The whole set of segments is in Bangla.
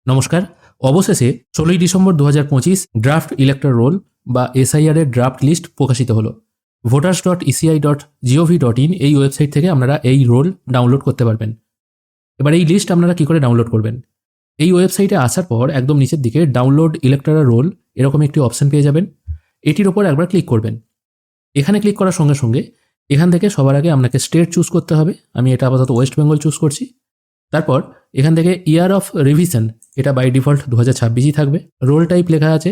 নমস্কার। অবশেষে ১৬ই ডিসেম্বর ২০২৫ ড্রাফট ইলেক্টর রোল বা এসআইআর এর ড্রাফট লিস্ট প্রকাশিত হলো। voters.eci.gov.in এই ওয়েবসাইট থেকে আপনারা এই রোল ডাউনলোড করতে পারবেন। এবার এই লিস্ট আপনারা কি করে ডাউনলোড করবেন? এই ওয়েবসাইটে আসার পর একদম নিচের দিকে ডাউনলোড ইলেক্টরাল রোল এরকম একটি অপশন পেয়ে যাবেন। এটির ওপর একবার ক্লিক করবেন। এখানে ক্লিক করার সঙ্গে সঙ্গে এখান থেকে সবার আগে আপনাকে স্টেট চুজ করতে হবে। আমি এটা আপাতত ওয়েস্ট বেঙ্গল চুজ করছি। তারপর এখান থেকে ইয়ার অফ রিভিশন এটা বাই ডিফল্ট ২০২৬ই থাকবে। রোল টাইপ লেখা আছে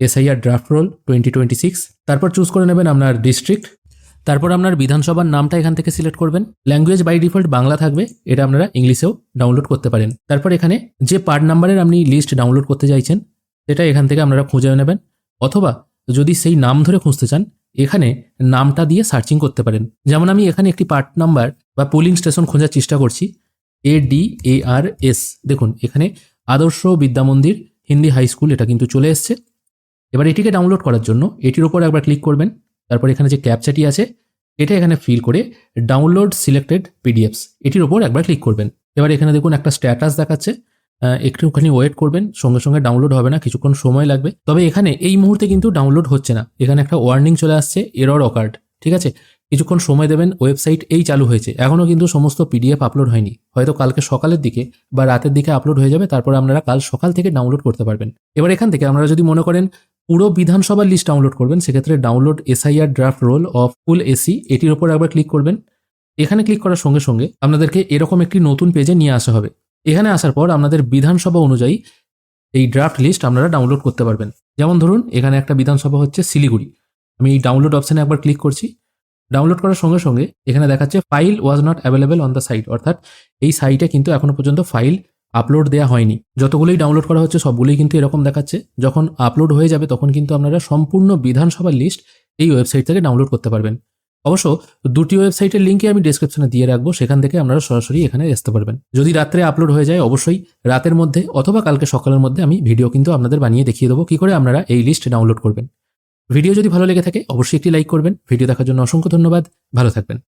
এসআইআর ড্রাফট রোল 2026। তারপর চুজ করে নেবেন আপনার ডিস্ট্রিক্ট। তারপর আপনার বিধানসভার নামটা এখান থেকে সিলেক্ট করবেন। ল্যাঙ্গুয়েজ বাই ডিফল্ট বাংলা থাকবে, এটা আপনারা ইংলিশেও ডাউনলোড করতে পারেন। তারপর এখানে যে পার্ট নাম্বারের আপনি লিস্ট ডাউনলোড করতে চাইছেন সেটা এখান থেকে আপনারা খুঁজে নেবেন, অথবা যদি সেই নাম ধরে খুঁজতে চান এখানে নামটা দিয়ে সার্চিং করতে পারেন। যেমন আমি এখানে একটি পার্ট নাম্বার বা পোলিং স্টেশন খোঁজার চেষ্টা করছি, ADARS। দেখুন এখানে আদর্শ বিদ্যামন্দির হিন্দি হাই স্কুল এটা কিন্তু চলে এসছে। এবার এটিকে ডাউনলোড করার জন্য এটির ওপর একবার ক্লিক করবেন। তারপর এখানে যে ক্যাপচাটি আছে এটা এখানে ফিল করে ডাউনলোড সিলেক্টেড পিডিএফস এটির ওপর একবার ক্লিক করবেন। এবার এখানে দেখুন একটা স্ট্যাটাস দেখাচ্ছে, একটুখানি ওয়েট করবেন, সঙ্গে সঙ্গে ডাউনলোড হবে না, কিছুক্ষণ সময় লাগবে। তবে এখানে এই মুহূর্তে কিন্তু ডাউনলোড হচ্ছে না, এখানে একটা ওয়ার্নিং চলে আসছে এরর অকার্ড। ঠিক আছে, কিছুক্ষণ সময় দেবেন। ওয়েবসাইট এই চালু হয়েছে, এখনও কিন্তু সমস্ত পিডিএফ আপলোড হয়নি, হয়তো কালকে সকালের দিকে বা রাতের দিকে আপলোড হয়ে যাবে, তারপর আপনারা কাল সকাল থেকে ডাউনলোড করতে পারবেন। এবার এখান থেকে আপনারা যদি মনে করেন পুরো বিধানসভার লিস্ট ডাউনলোড করবেন, সেক্ষেত্রে download SIR draft roll of full AC এটির ওপর একবার ক্লিক করবেন। এখানে ক্লিক করার সঙ্গে সঙ্গে আপনাদেরকে এরকম একটি নতুন পেজে নিয়ে আসা হবে। এখানে আসার পর আপনাদের বিধানসভা অনুযায়ী এই ড্রাফট লিস্ট আপনারা ডাউনলোড করতে পারবেন। যেমন ধরুন এখানে একটা বিধানসভা হচ্ছে শিলিগুড়ি, আমি এই ডাউনলোড অপশানে একবার ক্লিক করছি। ডাউনলোড করার সঙ্গে সঙ্গে এখানে দেখাচ্ছে file was not available on the site, অর্থাৎ এই সাইটে কিন্তু এখনো পর্যন্ত ফাইল আপলোড দেওয়া হয়নি। যতগুলোই ডাউনলোড করা হচ্ছে সবগুলোই কিন্তু এরকম দেখাচ্ছে। যখন আপলোড হয়ে যাবে তখন কিন্তু আপনারা সম্পূর্ণ বিধানসভার লিস্ট এই ওয়েবসাইট থেকে ডাউনলোড করতে পারবেন। অবশ্য দুটি ওয়েবসাইটের লিঙ্কে আমি ডেসক্রিপশনে দিয়ে রাখবো, সেখান থেকে আপনারা সরাসরি এখানে আসতে পারবেন। যদি রাত্রে আপলোড হয়ে যায় অবশ্যই রাতের মধ্যে অথবা কালকে সকালের মধ্যে আমি ভিডিও কিন্তু আপনাদের বানিয়ে দেখিয়ে দেবো কী করে আপনারা এই লিস্ট ডাউনলোড করবেন। ভিডিও যদি ভালো লেগে থাকে অবশ্যই একটি লাইক করবেন। ভিডিও দেখার জন্য অসংখ্য ধন্যবাদ, ভালো থাকবেন।